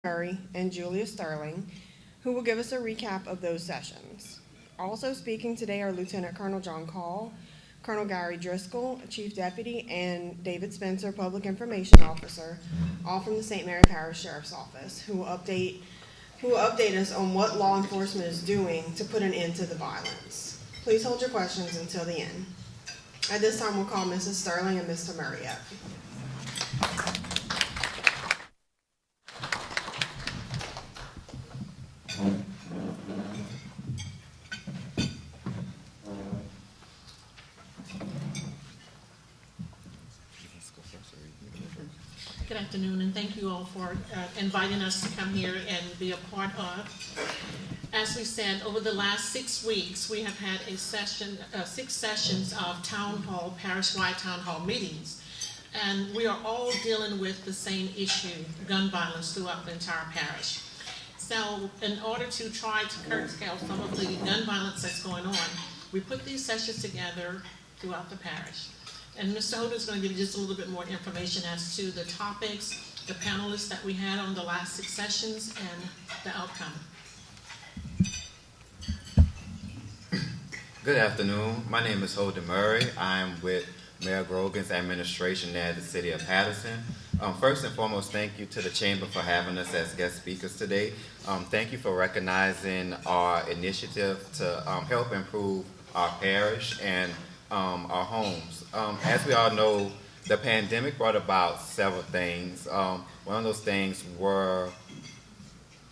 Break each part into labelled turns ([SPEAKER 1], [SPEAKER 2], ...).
[SPEAKER 1] Murray and Julia Sterling, who will give us a recap of those sessions. Also speaking today are Lieutenant Colonel John Call, Colonel Gary Driscoll, Chief Deputy, and David Spencer, Public Information Officer, all from the St. Mary Parish Sheriff's Office, who will update us on what law enforcement is doing to put an end to the violence. Please hold your questions until the end. At this time, we'll call Mrs. Sterling and Mr. Murray up.
[SPEAKER 2] Good afternoon, and thank you all for inviting us to come here and be a part of. As we said, over the last 6 weeks, we have had a session, 6 sessions of town hall, parish-wide town hall meetings, and we are all dealing with the same issue, gun violence throughout the entire parish. So, in order to try to curtail some of the gun violence that's going on, we put these sessions together throughout the parish. And Mr. Holder is going to give you just a little bit more information as to the topics, the panelists that we had on the last 6 sessions, and the outcome.
[SPEAKER 3] Good afternoon. My name is Holden Murray. I'm with Mayor Grogan's administration at the City of Patterson. First and foremost, thank you to the Chamber for having us as guest speakers today. Thank you for recognizing our initiative to help improve our parish and our homes. As we all know, the pandemic brought about several things. One of those things were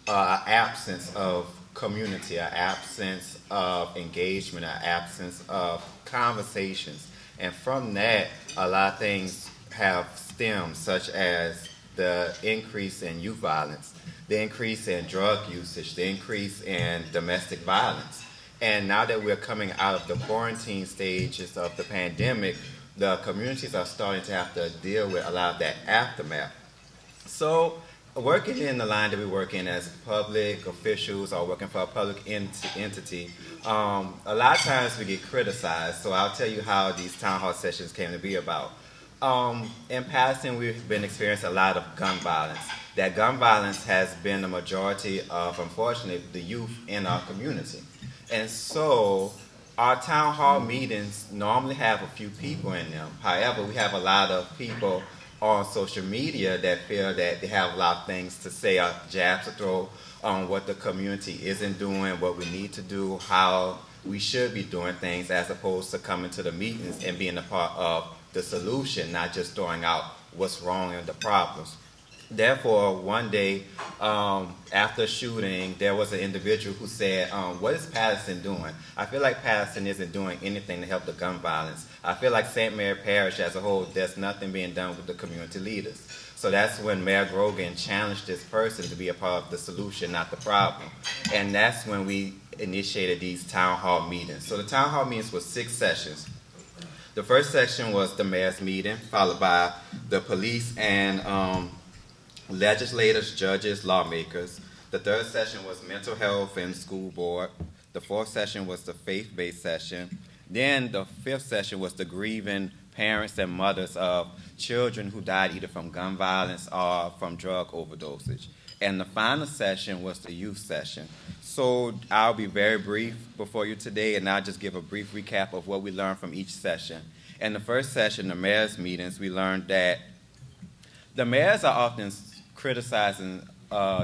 [SPEAKER 3] an absence of community, an absence of engagement, an absence of conversations. And from that, a lot of things have stemmed, such as the increase in youth violence, the increase in drug usage, the increase in domestic violence. And now that we're coming out of the quarantine stages of the pandemic, the communities are starting to have to deal with a lot of that aftermath. So, working in the line that we work in as public officials or working for a public entity, a lot of times we get criticized. So I'll tell you how these town hall sessions came to be about. In passing, we've been experiencing a lot of gun violence. That gun violence has been the majority of, unfortunately, the youth in our community. And so our town hall meetings normally have a few people in them. However, we have a lot of people on social media that feel that they have a lot of things to say, jabs to throw on what the community isn't doing, what we need to do, how we should be doing things, as opposed to coming to the meetings and being a part of the solution, not just throwing out what's wrong and the problems. Therefore, one day after shooting, there was an individual who said, what is Patterson doing? I feel like Patterson isn't doing anything to help the gun violence. I feel like St. Mary Parish as a whole, there's nothing being done with the community leaders. So that's when Mayor Grogan challenged this person to be a part of the solution, not the problem. And that's when we initiated these town hall meetings. So the town hall meetings was 6 sessions. The first section was the mayor's meeting, followed by the police and legislators, judges, lawmakers. The third session was mental health and school board. The fourth session was the faith-based session. Then the fifth session was the grieving parents and mothers of children who died either from gun violence or from drug overdosage. And the final session was the youth session. So I'll be very brief before you today, and I'll just give a brief recap of what we learned from each session. In the first session, the mayor's meetings, we learned that the mayors are often criticized and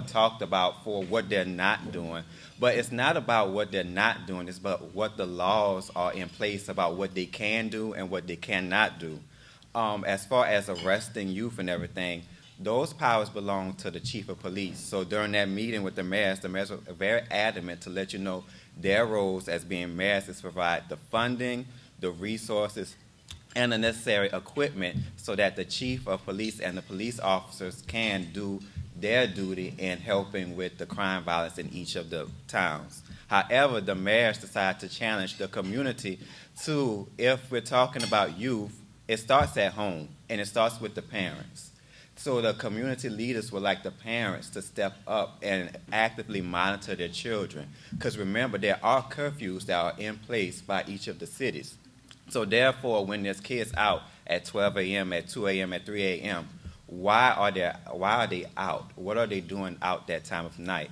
[SPEAKER 3] talked about for what they're not doing. But it's not about what they're not doing. It's about what the laws are in place about what they can do and what they cannot do. As far as arresting youth and everything, those powers belong to the chief of police. So during that meeting with the mayors were very adamant to let you know their roles as being mayors is to provide the funding, the resources, and the necessary equipment so that the chief of police and the police officers can do their duty in helping with the crime violence in each of the towns. However, the mayors decided to challenge the community to, if we're talking about youth, it starts at home and it starts with the parents. So the community leaders would like the parents to step up and actively monitor their children. Because remember, there are curfews that are in place by each of the cities. So therefore, when there's kids out at 12 a.m., at 2 a.m., at 3 a.m., why are they out? What are they doing out that time of night?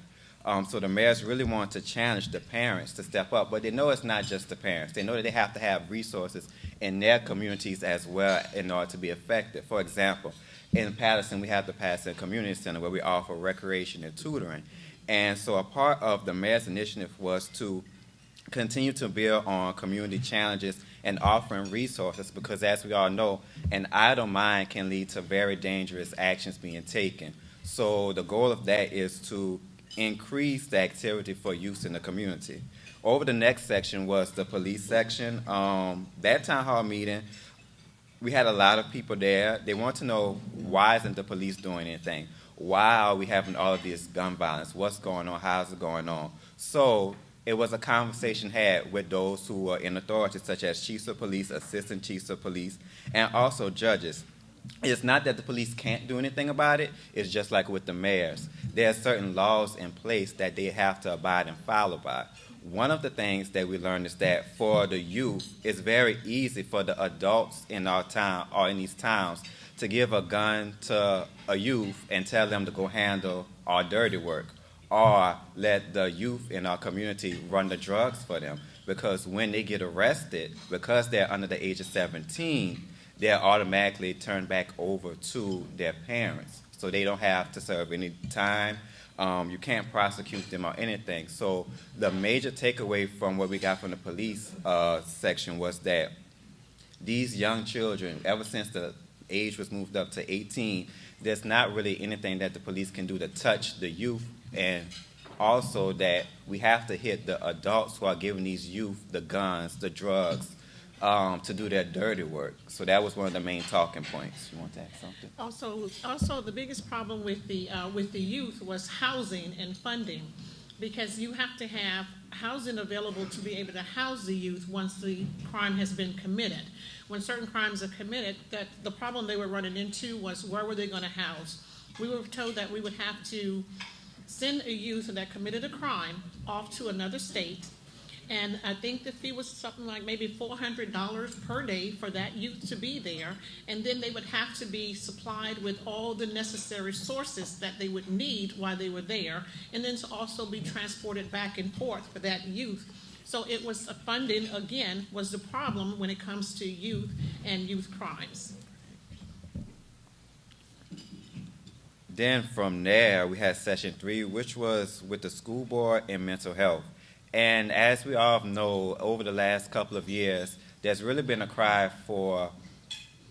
[SPEAKER 3] So the mayors really want to challenge the parents to step up, but they know it's not just the parents. They know that they have to have resources in their communities as well in order to be effective. For example, in Patterson, we have the Patterson Community Center where we offer recreation and tutoring. And so a part of the mayor's initiative was to continue to build on community challenges and offering resources because, as we all know, an idle mind can lead to very dangerous actions being taken. So the goal of that is to increase the activity for youth in the community. Over the next section was the police section. That town hall meeting, we had a lot of people there. They want to know, why isn't the police doing anything? Why are we having all of this gun violence? What's going on? How's it going on? So it was a conversation had with those who were in authority, such as chiefs of police, assistant chiefs of police, and also judges. It's not that the police can't do anything about it. It's just like with the mayors. There are certain laws in place that they have to abide and follow by. One of the things that we learned is that for the youth, it's very easy for the adults in our town or in these towns to give a gun to a youth and tell them to go handle our dirty work, or let the youth in our community run the drugs for them. Because when they get arrested, because they're under the age of 17, they're automatically turned back over to their parents. So they don't have to serve any time. You can't prosecute them or anything. So the major takeaway from what we got from the police section was that these young children, ever since the age was moved up to 18, there's not really anything that the police can do to touch the youth, and also that we have to hit the adults who are giving these youth the guns, the drugs, to do their dirty work. So that was one of the main talking points. You want to add something?
[SPEAKER 2] Also, the biggest problem with the youth was housing and funding, because you have to have housing available to be able to house the youth once the crime has been committed. When certain crimes are committed, that the problem they were running into was, where were they going to house? We were told that we would have to send a youth that committed a crime off to another state, and I think the fee was something like maybe $400 per day for that youth to be there, and then they would have to be supplied with all the necessary sources that they would need while they were there, and then to also be transported back and forth for that youth. So it was funding, again, was the problem when it comes to youth and youth crimes.
[SPEAKER 3] Then from there, we had session 3, which was with the school board and mental health. And as we all know, over the last couple of years, there's really been a cry for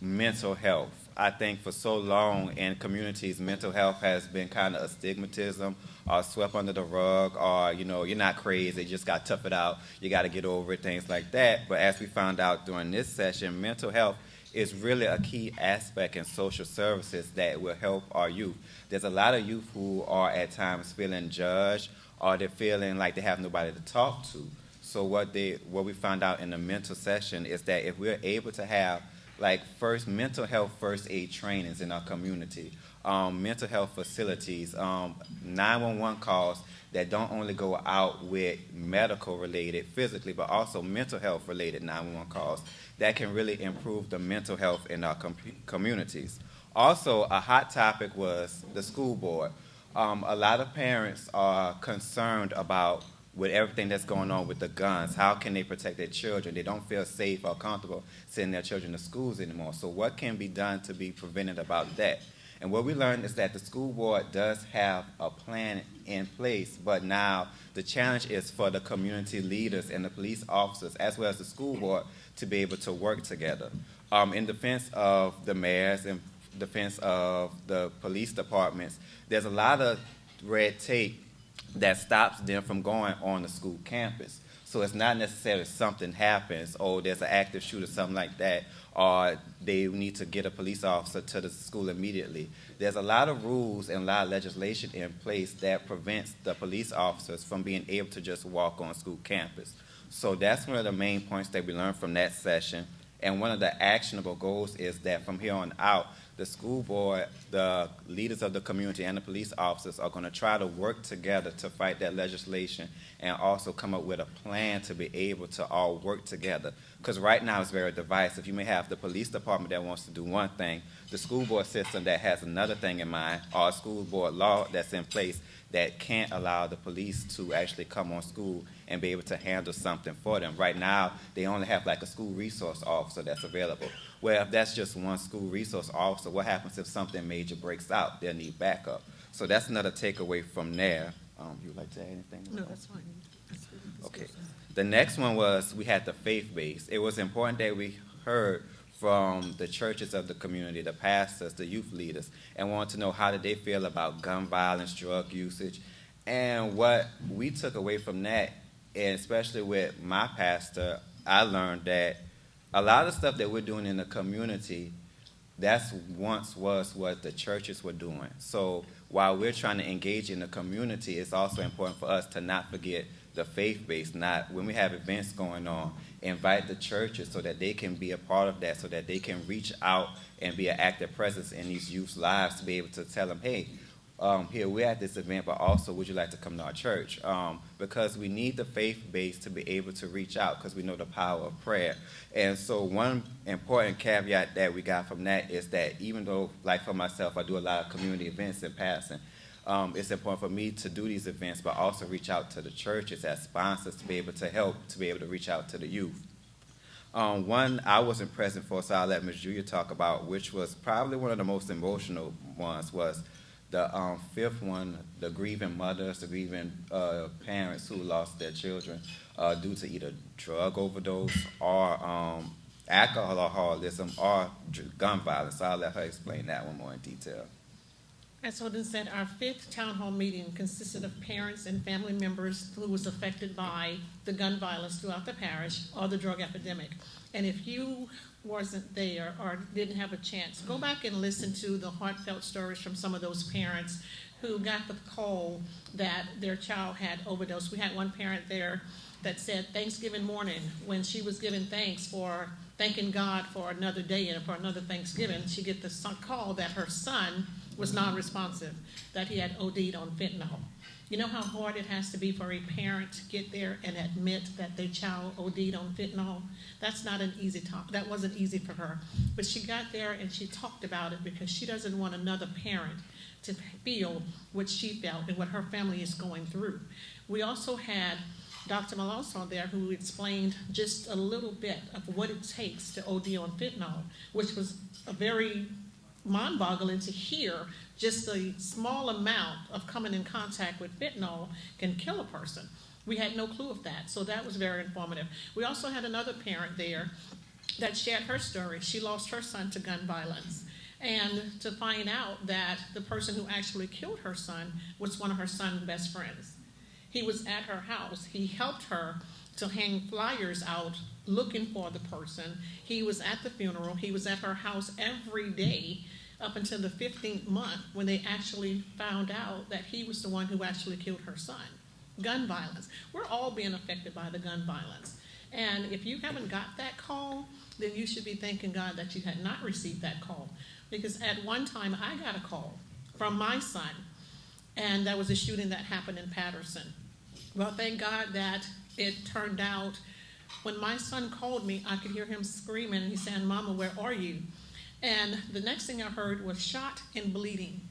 [SPEAKER 3] mental health. I think for so long in communities, mental health has been kind of a stigmatism or swept under the rug, or, you know, you're not crazy, you just got to tough it out, you got to get over it, things like that. But as we found out during this session, mental health is really a key aspect in social services that will help our youth. There's a lot of youth who are at times feeling judged, or they're feeling like they have nobody to talk to. So what we found out in the mental session is that if we're able to have like mental health first aid trainings in our community, mental health facilities, 911 calls that don't only go out with medical related physically, but also mental health related 911 calls, that can really improve the mental health in our communities. Also, a hot topic was the school board. A lot of parents are concerned about, with everything that's going on with the guns, how can they protect their children? They don't feel safe or comfortable sending their children to schools anymore. So what can be done to be prevented about that? And what we learned is that the school board does have a plan in place, but now the challenge is for the community leaders and the police officers, as well as the school board, to be able to work together. In defense of the mayors and defense of the police departments, there's a lot of red tape that stops them from going on the school campus. So it's not necessarily something happens, or there's an active shooter, something like that, or they need to get a police officer to the school immediately. There's a lot of rules and a lot of legislation in place that prevents the police officers from being able to just walk on school campus. So that's one of the main points that we learned from that session. And one of the actionable goals is that from here on out, the school board, the leaders of the community, and the police officers are going to try to work together to fight that legislation and also come up with a plan to be able to all work together. Because right now it's very divisive. You may have the police department that wants to do one thing, the school board system that has another thing in mind, or a school board law that's in place that can't allow the police to actually come on school and be able to handle something for them. Right now, they only have like a school resource officer that's available. Well, if that's just one school resource officer, what happens if something major breaks out? They'll need backup. So that's another takeaway from there. You would like to add anything?
[SPEAKER 2] No, that's fine.
[SPEAKER 3] Okay. The next one was we had the faith base. It was important that we heard from the churches of the community, the pastors, the youth leaders, and wanted to know how did they feel about gun violence, drug usage. And what we took away from that, and especially with my pastor, I learned that a lot of stuff that we're doing in the community, that's once was what the churches were doing. So while we're trying to engage in the community, it's also important for us to not forget the faith base. Not when we have events going on, invite the churches so that they can be a part of that, so that they can reach out and be an active presence in these youth's lives to be able to tell them, hey, here we're at this event, but also would you like to come to our church? Because we need the faith base to be able to reach out because we know the power of prayer. And so one important caveat that we got from that is that even though, like for myself, I do a lot of community events in Patterson, it's important for me to do these events, but also reach out to the churches as sponsors to be able to help, to be able to reach out to the youth. One I wasn't present for, so I'll let Ms. Julia talk about, which was probably one of the most emotional ones, was the fifth one, the grieving mothers, the grieving parents who lost their children due to either drug overdose or alcoholism or gun violence. So I'll let her explain that one more in detail.
[SPEAKER 2] As Holden said, our fifth town hall meeting consisted of parents and family members who was affected by the gun violence throughout the parish or the drug epidemic. And if you wasn't there or didn't have a chance, go back and listen to the heartfelt stories from some of those parents who got the call that their child had overdosed. We had one parent there that said Thanksgiving morning, when she was giving thanks for thanking God for another day and for another Thanksgiving, she get the call that her son was non-responsive, that he had OD'd on fentanyl. You know how hard it has to be for a parent to get there and admit that their child OD'd on fentanyl? That's not an easy talk. That wasn't easy for her. But she got there and she talked about it because she doesn't want another parent to feel what she felt and what her family is going through. We also had Dr. Malonzo there who explained just a little bit of what it takes to OD on fentanyl, which was a very mind-boggling to hear. Just a small amount of coming in contact with fentanyl can kill a person. We had no clue of that, so that was very informative. We also had another parent there that shared her story. She lost her son to gun violence, and to find out that the person who actually killed her son was one of her son's best friends. He was at her house. He helped her to hang flyers out looking for the person. He was at the funeral. He was at her house every day up until the 15th month when they actually found out that he was the one who actually killed her son. Gun violence. We're all being affected by the gun violence. And if you haven't got that call, then you should be thanking God that you had not received that call. Because at one time I got a call from my son, and that was a shooting that happened in Patterson. Well, thank God that it turned out when my son called me, I could hear him screaming, and he's saying, "Mama, where are you?" And the next thing I heard was shot and bleeding.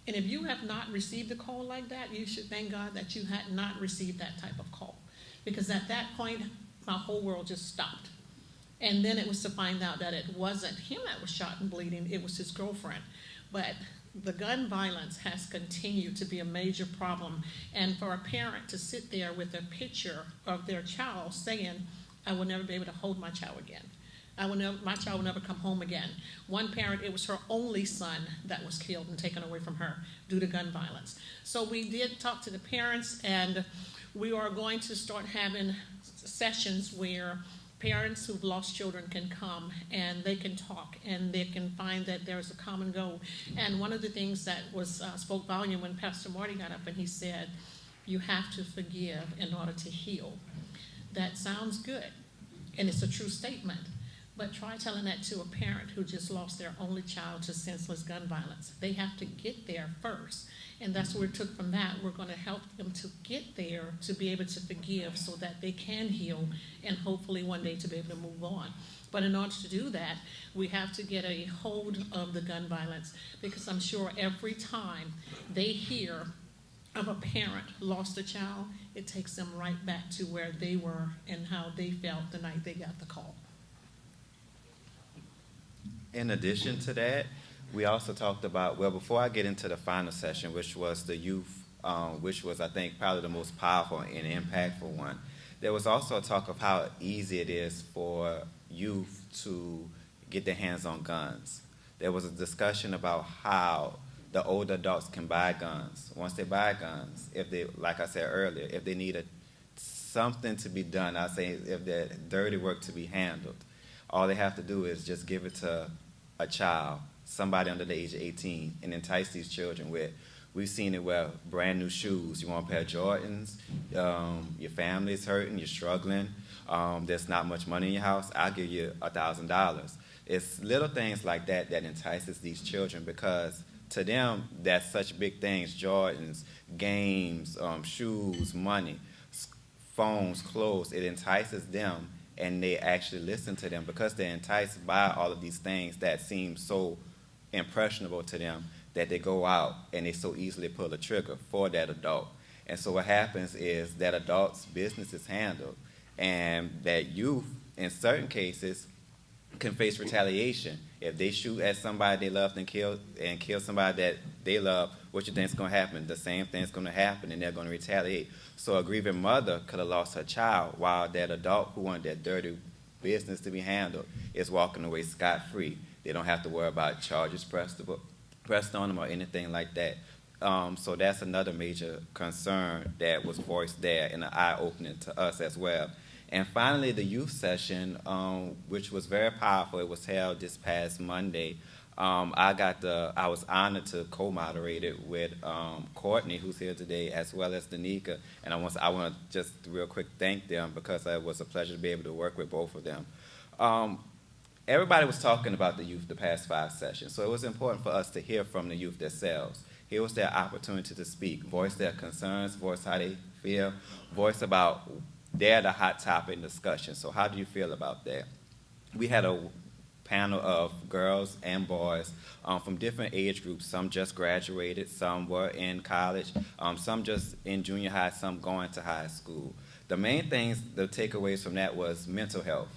[SPEAKER 2] And if you have not received a call like that, you should thank God that you had not received that type of call. Because at that point, my whole world just stopped. And then it was to find out that it wasn't him that was shot and bleeding, it was his girlfriend. But the gun violence has continued to be a major problem. And for a parent to sit there with a picture of their child saying, "I will never be able to hold my child again. My child will never come home again." One parent, it was her only son that was killed and taken away from her due to gun violence. So we did talk to the parents, and we are going to start having sessions where parents who've lost children can come and they can talk and they can find that there's a common goal. And one of the things that was spoke volume when Pastor Marty got up and he said, "You have to forgive in order to heal." That sounds good, and it's a true statement. But try telling that to a parent who just lost their only child to senseless gun violence. They have to get there first. And that's where we took from that. We're going to help them to get there to be able to forgive so that they can heal and hopefully one day to be able to move on. But in order to do that, we have to get a hold of the gun violence, because I'm sure every time they hear of a parent lost a child, it takes them right back to where they were and how they felt the night they got the call.
[SPEAKER 3] In addition to that, we also talked about, well, before I get into the final session, which was the youth, which was, I think, probably the most powerful and impactful one, there was also a talk of how easy it is for youth to get their hands on guns. There was a discussion about how the older adults can buy guns. Once they buy guns, if they, like I said earlier, if they need something to be done, I say if there's dirty work to be handled, all they have to do is just give it to a child, somebody under the age of 18, and entice these children with. We've seen it where brand new shoes. You want a pair of Jordans, your family's hurting, you're struggling, there's not much money in your house, I'll give you $1,000. It's little things like that that entices these children, because to them, that's such big things: Jordans, games, shoes, money, phones, clothes. It entices them, and they actually listen to them because they're enticed by all of these things that seem so impressionable to them, that they go out and they so easily pull the trigger for that adult. And so what happens is that adult's business is handled, and that youth, in certain cases, can face retaliation. If they shoot at somebody they love and kill somebody that they love, what you think is going to happen? The same thing's going to happen, and they're going to retaliate. So a grieving mother could have lost her child, while that adult who wanted that dirty business to be handled is walking away scot-free. They don't have to worry about charges pressed on them or anything like that. So that's another major concern that was voiced there, and an eye-opening to us as well. And finally, the youth session, which was very powerful. It was held this past Monday. I was honored to co-moderate it with Courtney, who's here today, as well as Danica. And I want to just real quick thank them, because it was a pleasure to be able to work with both of them. Everybody was talking about the youth the past 5 sessions, so it was important for us to hear from the youth themselves. Here was their opportunity to speak, voice their concerns, voice how they feel, voice about they're the hot topic in discussion. So how do you feel about that? We had a panel of girls and boys from different age groups. Some just graduated, some were in college, some just in junior high, some going to high school. The main things, the takeaways from that was mental health.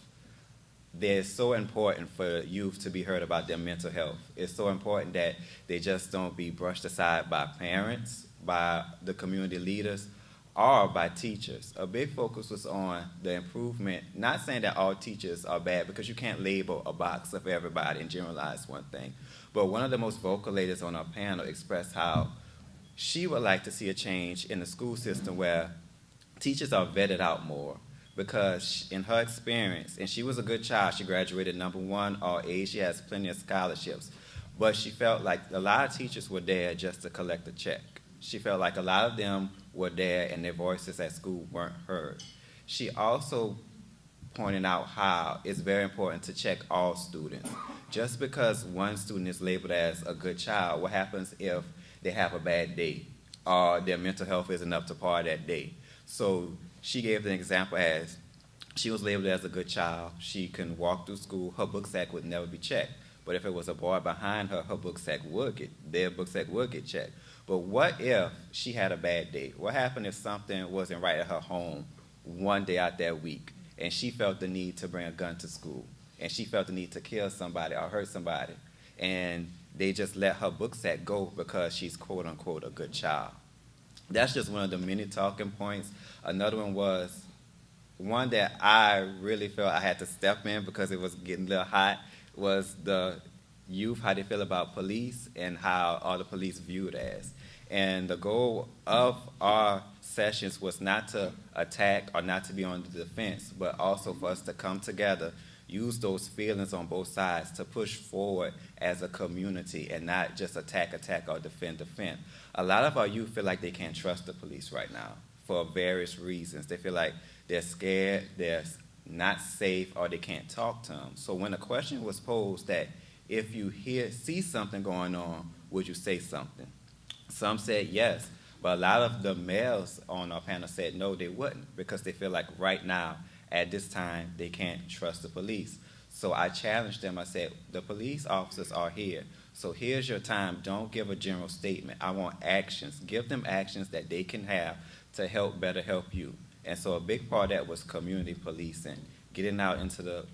[SPEAKER 3] It's so important for youth to be heard about their mental health. It's so important that they just don't be brushed aside by parents, by the community leaders, or by teachers. A big focus was on the improvement, not saying that all teachers are bad, because you can't label a box of everybody and generalize one thing. But one of the most vocal ladies on our panel expressed how she would like to see a change in the school system where teachers are vetted out more. Because in her experience, and she was a good child, she graduated #1 all A, she has plenty of scholarships, but she felt like a lot of teachers were there just to collect a check. She felt like a lot of them were there and their voices at school weren't heard. She also pointed out how it's very important to check all students. Just because one student is labeled as a good child, what happens if they have a bad day or their mental health isn't up to par that day? So she gave an example as she was labeled as a good child. She can walk through school. Her book sack would never be checked. But if it was a boy behind her, her book sack would get checked. But what if she had a bad day? What happened if something wasn't right at her home one day out that week, and she felt the need to bring a gun to school, and she felt the need to kill somebody or hurt somebody, and they just let her book sack go because she's quote-unquote a good child? That's just one of the many talking points. Another one was one that I really felt I had to step in because it was getting a little hot, was the youth, how they feel about police and how all the police viewed as. And the goal of our sessions was not to attack or not to be on the defense, but also for us to come together, use those feelings on both sides to push forward as a community and not just attack, or defend. A lot of our youth feel like they can't trust the police right now for various reasons. They feel like they're scared, they're not safe or they can't talk to them. So when a question was posed that if you see something going on, would you say something? Some said yes, but a lot of the males on our panel said no, they wouldn't, because they feel like right now, at this time, they can't trust the police. So I challenged them. I said, the police officers are here. So here's your time. Don't give a general statement. I want actions. Give them actions that they can have to better help you. And so a big part of that was community policing, getting out into the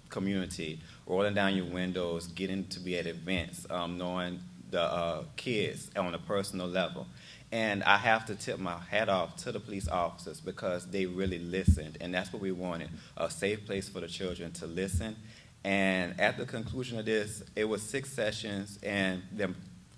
[SPEAKER 3] community, rolling down your windows, getting to be at events, knowing the kids on a personal level. And I have to tip my hat off to the police officers because they really listened, and that's what we wanted, a safe place for the children to listen. And at the conclusion of this, it was 6 sessions, and there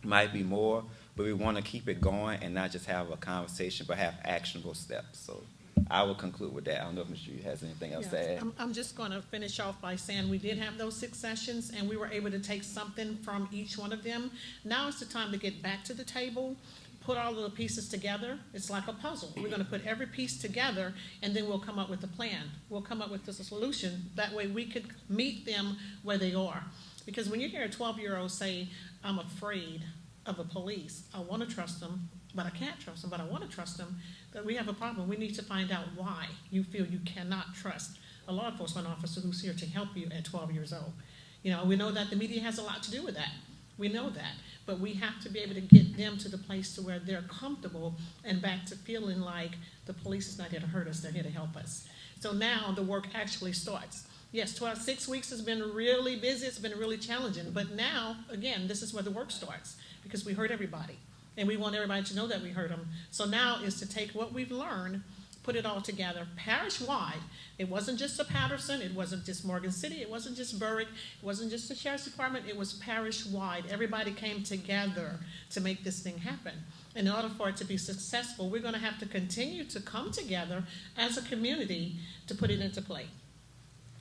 [SPEAKER 3] might be more, but we want to keep it going and not just have a conversation, but have actionable steps. So I will conclude with that. I don't know if Mr. Yu has anything else to add.
[SPEAKER 2] I'm just going to finish off by saying we did have those 6 sessions, and we were able to take something from each one of them. Now is the time to get back to the table, put all of the pieces together. It's like a puzzle. We're going to put every piece together, and then we'll come up with a plan. We'll come up with a solution. That way we could meet them where they are. Because when you hear a 12-year-old say, I'm afraid of the police, I want to trust them, but I can't trust them, but I want to trust them, that we have a problem. We need to find out why you feel you cannot trust a law enforcement officer who's here to help you at 12 years old. You know, we know that the media has a lot to do with that. We know that. But we have to be able to get them to the place to where they're comfortable and back to feeling like the police is not here to hurt us, they're here to help us. So now the work actually starts. Yes, 6 weeks has been really busy, it's been really challenging, but now, again, this is where the work starts because we heard everybody, and we want everybody to know that we heard them. So now is to take what we've learned, put it all together, parish-wide. It wasn't just a Patterson, it wasn't just Morgan City, it wasn't just Berwick, it wasn't just the Sheriff's Department, it was parish-wide. Everybody came together to make this thing happen. In order for it to be successful, we're going to have to continue to come together as a community to put it into play.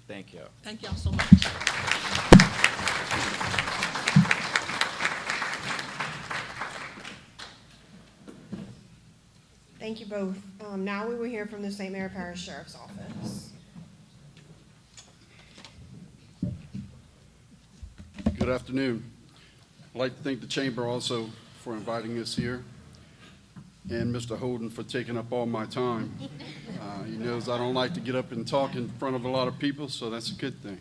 [SPEAKER 3] Thank you.
[SPEAKER 2] Thank y'all so much.
[SPEAKER 1] Thank you both. Now we will hear from the St. Mary Parish Sheriff's Office.
[SPEAKER 4] Good afternoon. I'd like to thank the Chamber also for inviting us here, and Mr. Holden for taking up all my time. He knows I don't like to get up and talk in front of a lot of people, so that's a good thing.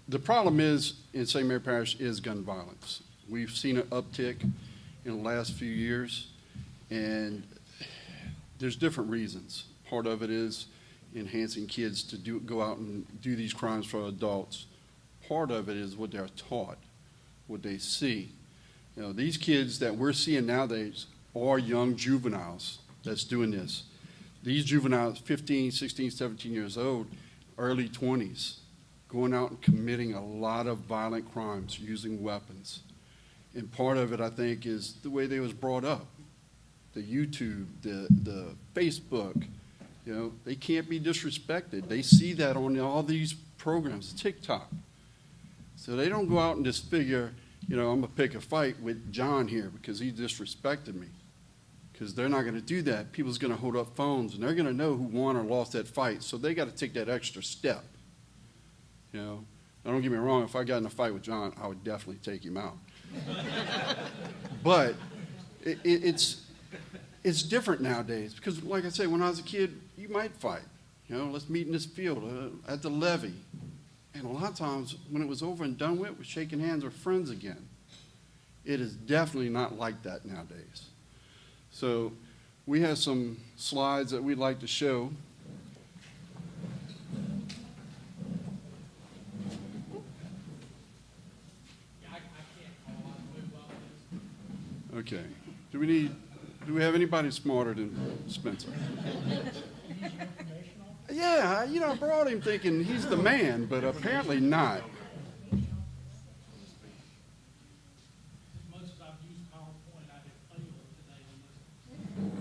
[SPEAKER 4] The problem is in St. Mary Parish is gun violence. We've seen an uptick in the last few years, and there's different reasons. Part of it is enhancing kids to go out and do these crimes for adults. Part of it is what they're taught, what they see. You know, these kids that we're seeing nowadays are young juveniles that's doing this. These juveniles, 15, 16, 17 years old, early 20s, going out and committing a lot of violent crimes using weapons. And part of it, I think, is the way they was brought up. The YouTube, the Facebook, you know, they can't be disrespected. They see that on all these programs, TikTok. So they don't go out and just figure, you know, I'm going to pick a fight with John here because he disrespected me. Because they're not going to do that. People's going to hold up phones, and they're going to know who won or lost that fight. So they got to take that extra step. You know, now don't get me wrong. If I got in a fight with John, I would definitely take him out. But it's different nowadays because, like I said, when I was a kid, you might fight. You know, let's meet in this field at the levee. And a lot of times when it was over and done with, we're shaking hands with friends again. It is definitely not like that nowadays. So we have some slides that we'd like to show. Okay. Do we have anybody smarter than Spencer? Yeah, you know, I brought him thinking he's the man, but apparently not.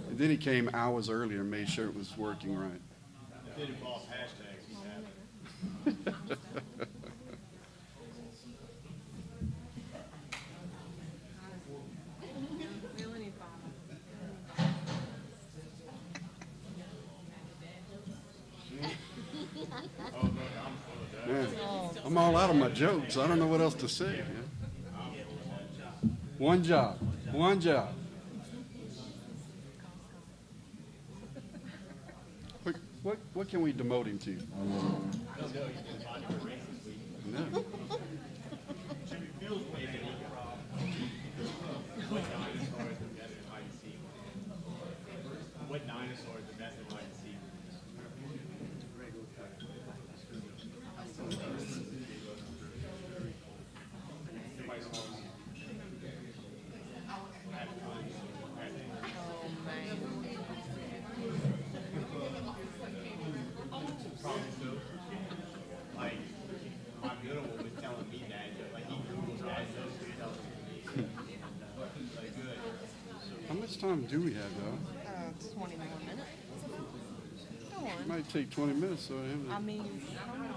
[SPEAKER 4] And then he came hours earlier and made sure it was working right.
[SPEAKER 5] It did involve hashtags. He's happy.
[SPEAKER 4] I'm all out of my jokes. I don't know what else to say. Man. One job. One job. What can we demote him to? No.
[SPEAKER 5] What dinosaur is the best in hide and seek? Like, my middle one was telling me that, like he Googled that, so he tells me, like, good.
[SPEAKER 4] How much time do we have, though?
[SPEAKER 1] 20 more minutes. Go
[SPEAKER 4] It
[SPEAKER 1] on.
[SPEAKER 4] might take 20 minutes. So him
[SPEAKER 1] I
[SPEAKER 4] to,
[SPEAKER 1] mean, I don't know.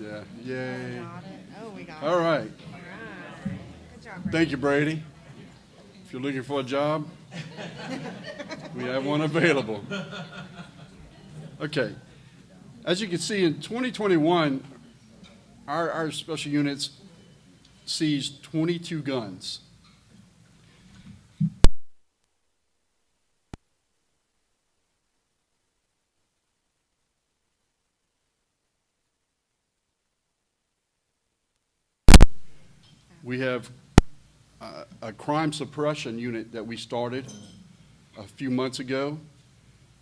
[SPEAKER 4] yeah, yay.
[SPEAKER 1] Got it. Oh, we got
[SPEAKER 4] All
[SPEAKER 1] it.
[SPEAKER 4] right.
[SPEAKER 1] All right. Good job, Brady.
[SPEAKER 4] Thank you, Brady. If you're looking for a job, we have one available. Okay. As you can see, in 2021, our special units seized 22 guns. We have a crime suppression unit that we started a few months ago,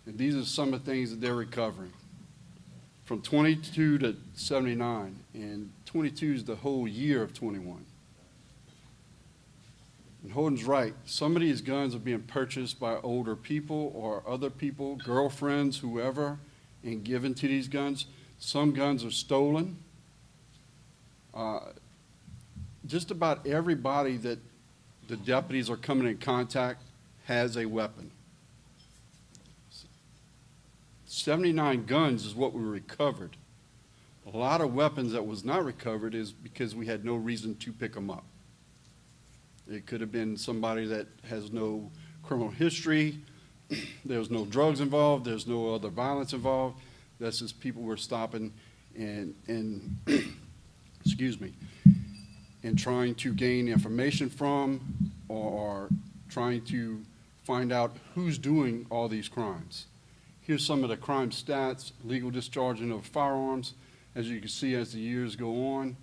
[SPEAKER 4] and these are some of the things that they're recovering. From 22 to 79, and 22 is the whole year of 21. And Holden's right. Some of these guns are being purchased by older people or other people, girlfriends, whoever, and given to these guns. Some guns are stolen. Just about everybody that the deputies are coming in contact has a weapon. 79 guns is what we recovered. A lot of weapons that was not recovered is because we had no reason to pick them up. It could have been somebody that has no criminal history, there's no drugs involved, there's no other violence involved. That's just people we're stopping and excuse me, and trying to gain information from or trying to find out who's doing all these crimes. Here's some of the crime stats: legal discharging of firearms. As you can see, as the years go on,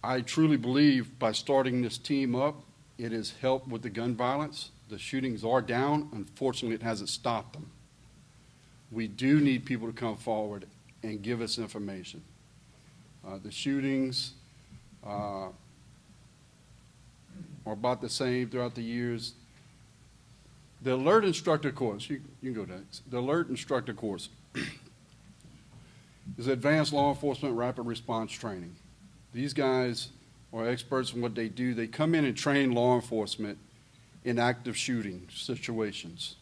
[SPEAKER 4] I truly believe by starting this team up, it has helped with the gun violence. The shootings are down. Unfortunately, it hasn't stopped them. We do need people to come forward and give us information. The shootings are about the same throughout the years. The alert instructor course, you can go next. The alert instructor course is advanced law enforcement rapid response training. These guys are experts in what they do. They come in and train law enforcement in active shooting situations.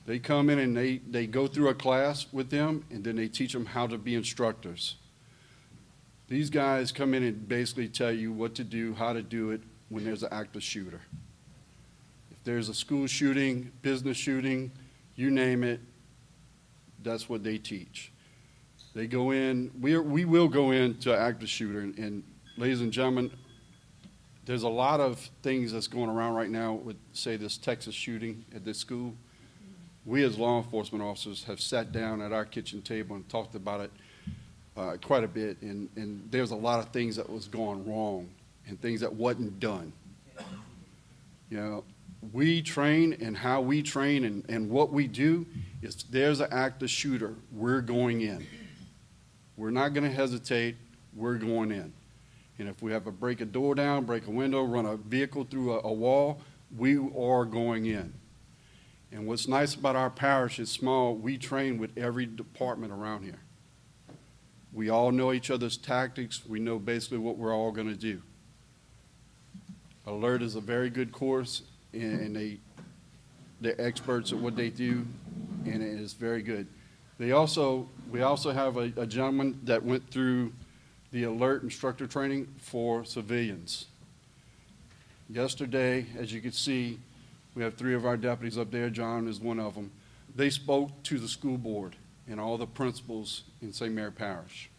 [SPEAKER 4] They come in and they go through a class with them, and then they teach them how to be instructors. These guys come in and basically tell you what to do, how to do it when there's an active shooter. If there's a school shooting, business shooting, you name it, that's what they teach. They go in, we will go into an active shooter, and ladies and gentlemen, there's a lot of things that's going around right now with, say, this Texas shooting at this school. We as law enforcement officers have sat down at our kitchen table and talked about it quite a bit, and there's a lot of things that was going wrong and things that wasn't done. You know, we train, and how we train and what we do is, there's an active shooter, we're going in. We're not going to hesitate, we're going in. And if we have to break a door down, break a window, run a vehicle through a wall, we are going in. And what's nice about our parish is small. We train with every department around here. We all know each other's tactics. We know basically what we're all going to do. Alert is a very good course, and they're experts at what they do, and it is very good. We also have a gentleman that went through the alert instructor training for civilians. Yesterday, as you can see, we have 3 of our deputies up there. John is one of them. They spoke to the school board and all the principals in St. Mary Parish.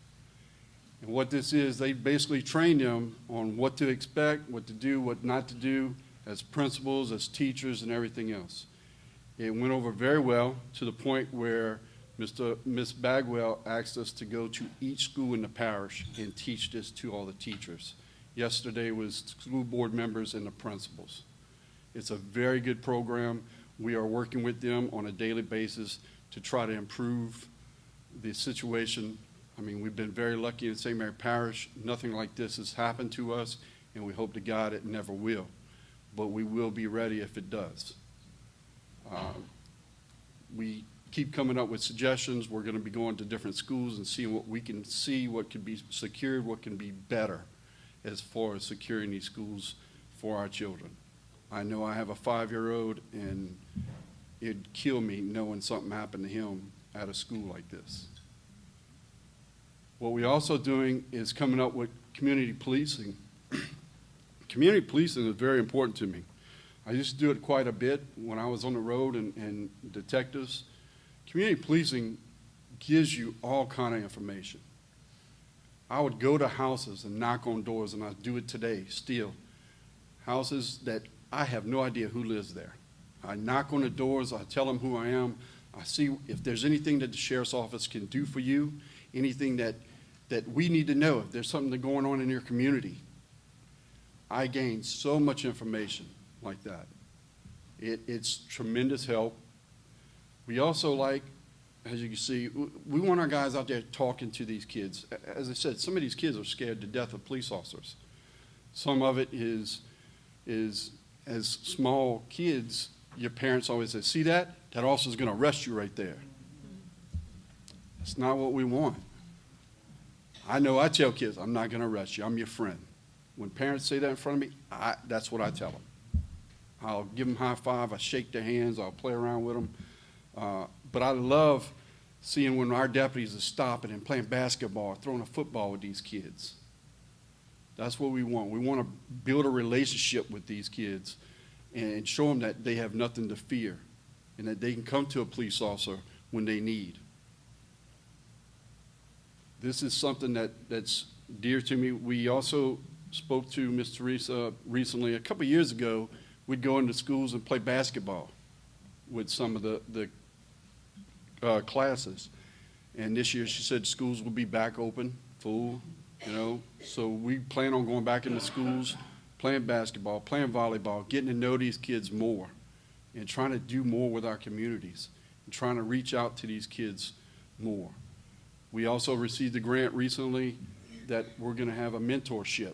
[SPEAKER 4] And what this is, they basically trained them on what to expect, what to do, what not to do as principals, as teachers, and everything else. It went over very well to the point where Miss Bagwell asked us to go to each school in the parish and teach this to all the teachers. Yesterday was school board members and the principals. It's a very good program. We are working with them on a daily basis to try to improve the situation. I mean, we've been very lucky in St. Mary Parish. Nothing like this has happened to us, and we hope to God it never will. But we will be ready if it does. We keep coming up with suggestions. We're going to be going to different schools and seeing what we can see, what can be secured, what can be better as far as securing these schools for our children. I know I have a 5-year-old, and it'd kill me knowing something happened to him at a school like this. What we're also doing is coming up with community policing. Community policing is very important to me. I used to do it quite a bit when I was on the road and detectives. Community policing gives you all kind of information. I would go to houses and knock on doors, and I do it today still. Houses that I have no idea who lives there. I knock on the doors, I tell them who I am, I see if there's anything that the sheriff's office can do for you, anything that we need to know, if there's something going on in your community. I gain so much information like that. It's tremendous help. We also like, as you can see, we want our guys out there talking to these kids. As I said, some of these kids are scared to death of police officers. Some of it is as small kids, your parents always say, see that? That officer's going to arrest you right there. That's not what we want. I know I tell kids, I'm not going to arrest you. I'm your friend. When parents say that in front of me, that's what I tell them. I'll give them a high five. I shake their hands. I'll play around with them. But I love seeing when our deputies are stopping and playing basketball, throwing a football with these kids. That's what we want. We want to build a relationship with these kids and show them that they have nothing to fear and that they can come to a police officer when they need. This is something that's dear to me. We also spoke to Ms. Teresa recently. A couple of years ago, we'd go into schools and play basketball with some of the classes. And this year she said schools will be back open, full, you know. So we plan on going back into schools, playing basketball, playing volleyball, getting to know these kids more, and trying to do more with our communities, and trying to reach out to these kids more. We also received a grant recently that we're going to have a mentorship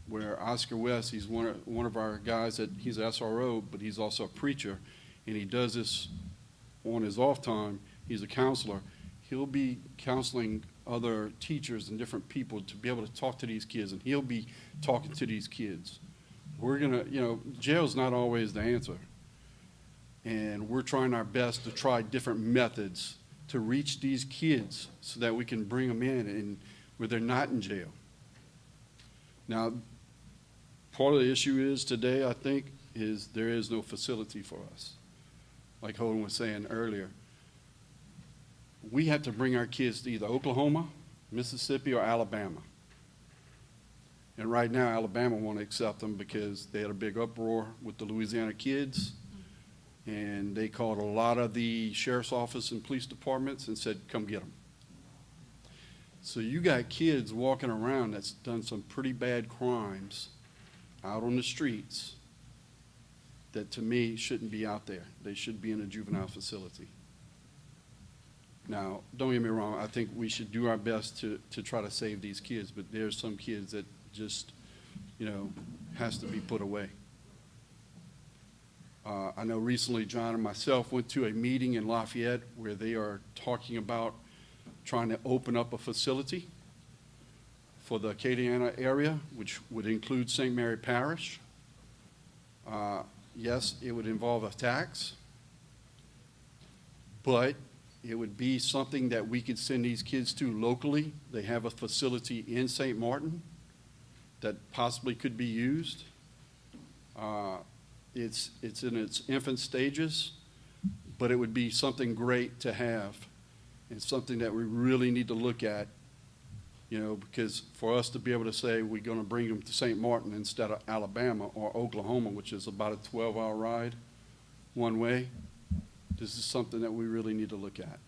[SPEAKER 4] where Oscar West, he's one of our guys that he's an SRO, but he's also a preacher, and he does this on his off time. He's a counselor. He'll be counseling other teachers and different people to be able to talk to these kids, and he'll be talking to these kids. We're going to, you know, jail's not always the answer, and we're trying our best to try different methods to reach these kids so that we can bring them in and where they're not in jail. Now, part of the issue is today, I think, is there is no facility for us. Like Holden was saying earlier, we have to bring our kids to either Oklahoma, Mississippi, or Alabama. And right now, Alabama won't accept them because they had a big uproar with the Louisiana kids, and they called a lot of the sheriff's office and police departments and said, come get them. So you got kids walking around that's done some pretty bad crimes out on the streets that, to me, shouldn't be out there. They should be in a juvenile facility. Now, don't get me wrong, I think we should do our best to try to save these kids, but there's some kids that just, has to be put away. I know recently John and myself went to a meeting in Lafayette where they are talking about trying to open up a facility for the Acadiana area, which would include St. Mary Parish. Yes, it would involve a tax, but it would be something that we could send these kids to locally. They have a facility in St. Martin that possibly could be used. It's in its infant stages, but it would be something great to have and something that we really need to look at, because for us to be able to say we're going to bring them to St. Martin instead of Alabama or Oklahoma, which is about a 12-hour ride one way, this is something that we really need to look at.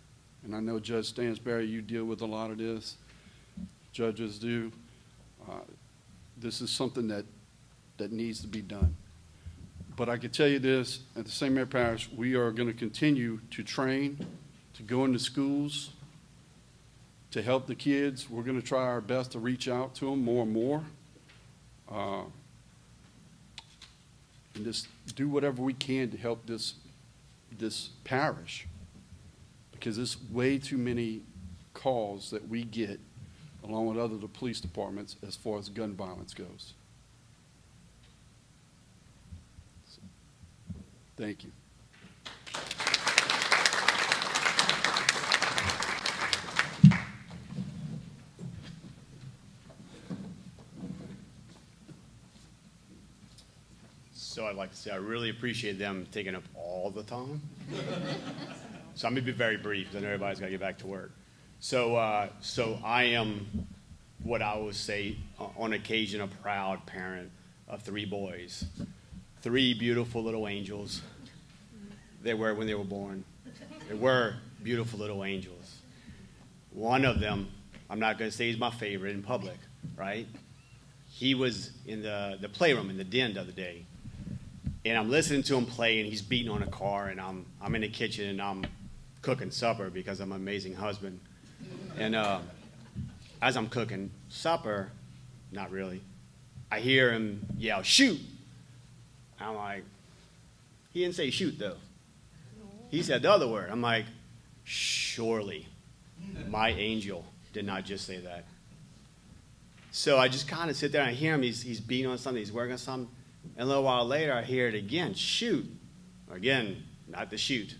[SPEAKER 4] And I know Judge Stansberry, you deal with a lot of this. Judges do. This is something that needs to be done. But I can tell you this, at the St. Mary Parish, we are going to continue to train, to go into schools, to help the kids. We're going to try our best to reach out to them more and more. And just do whatever we can to help this parish, because there's way too many calls that we get along with other police departments as far as gun violence goes. So, thank you.
[SPEAKER 5] So I'd like to say I really appreciate them taking up all the time. So I'm going to be very brief, because I know everybody's got to get back to work. So I am what I would say on occasion a proud parent of 3 boys. 3 beautiful little angels. They were when they were born. They were beautiful little angels. One of them, I'm not going to say he's my favorite in public, right? He was in the playroom in the den the other day. And I'm listening to him play, and he's beating on a car, and I'm in the kitchen, and I'm cooking supper because I'm an amazing husband. And as I'm cooking supper, not really, I hear him yell, "Shoot!" I'm like, he didn't say shoot, though. He said the other word. I'm like, surely my angel did not just say that. So I just kind of sit there, and I hear him. He's beating on something. He's working on something. And a little while later, I hear it again, shoot. Again, not to shoot.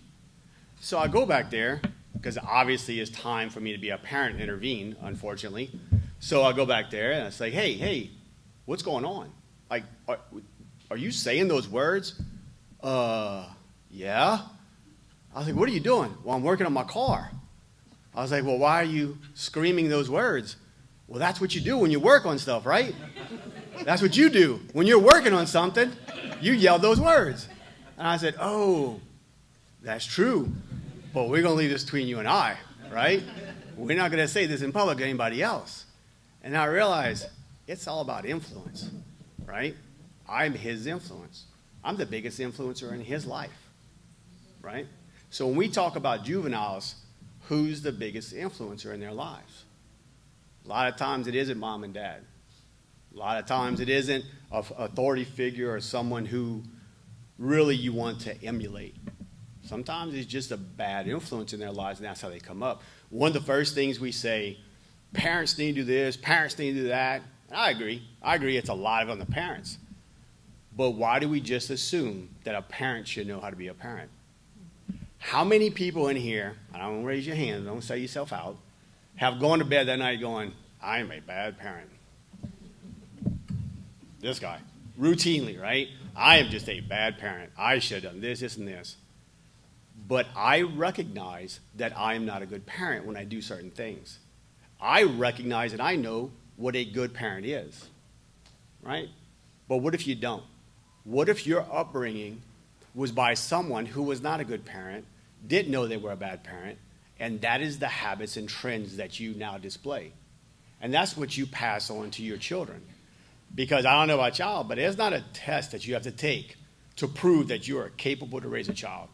[SPEAKER 5] So I go back there, because obviously it's time for me to be a parent and intervene, unfortunately. So I go back there, and I say, hey, what's going on? Like, are you saying those words? Yeah. I was like, what are you doing? Well, I'm working on my car. I was like, well, why are you screaming those words? Well, that's what you do when you work on stuff, right? That's what you do. When you're working on something, you yell those words. And I said, oh, that's true. But we're going to leave this between you and I, right? We're not going to say this in public to anybody else. And I realized it's all about influence, right? I'm his influence. I'm the biggest influencer in his life, right? So when we talk about juveniles, who's the biggest influencer in their lives? A lot of times it isn't mom and dad. A lot of times it isn't an authority figure or someone who really you want to emulate. Sometimes it's just a bad influence in their lives, and that's how they come up. One of the first things we say, parents need to do this, parents need to do that. And I agree. I agree it's a lot of on the parents. But why do we just assume that a parent should know how to be a parent? How many people in here, I don't raise your hand, don't say yourself out, have gone to bed that night going, I am a bad parent? This guy, routinely, right? I am just a bad parent. I should have done this, this, and this. But I recognize that I am not a good parent when I do certain things. I recognize and I know what a good parent is, right? But what if you don't? What if your upbringing was by someone who was not a good parent, didn't know they were a bad parent, and that is the habits and trends that you now display? And that's what you pass on to your children. Because I don't know about y'all, but there's not a test that you have to take to prove that you are capable to raise a child.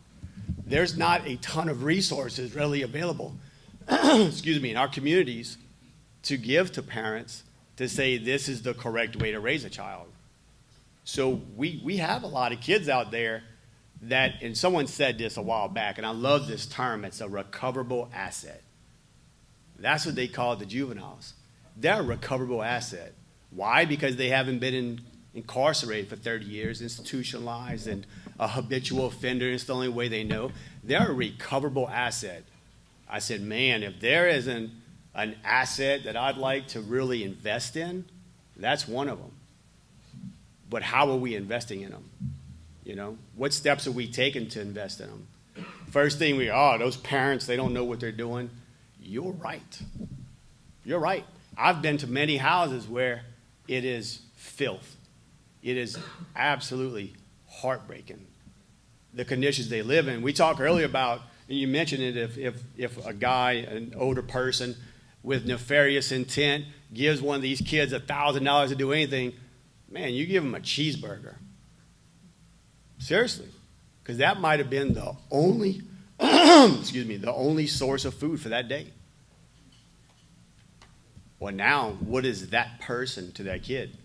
[SPEAKER 5] There's not a ton of resources readily available, excuse me, in our communities to give to parents to say this is the correct way to raise a child. So we have a lot of kids out there that, and someone said this a while back, and I love this term, it's a recoverable asset. That's what they call the juveniles. They're a recoverable asset. Why? Because they haven't been incarcerated for 30 years, institutionalized, and a habitual offender. It's the only way they know. They're a recoverable asset. I said, man, if there isn't an asset that I'd like to really invest in, that's one of them. But how are we investing in them? You know, what steps are we taking to invest in them? First thing those parents, they don't know what they're doing. You're right. You're right. I've been to many houses where it is filth. It is absolutely heartbreaking, the conditions they live in. We talked earlier about, and you mentioned it, if a guy, an older person with nefarious intent gives one of these kids $1,000 to do anything, man, you give them a cheeseburger. Seriously. Because that might have been the only, the only source of food for that day. Well, now, what is that person to that kid,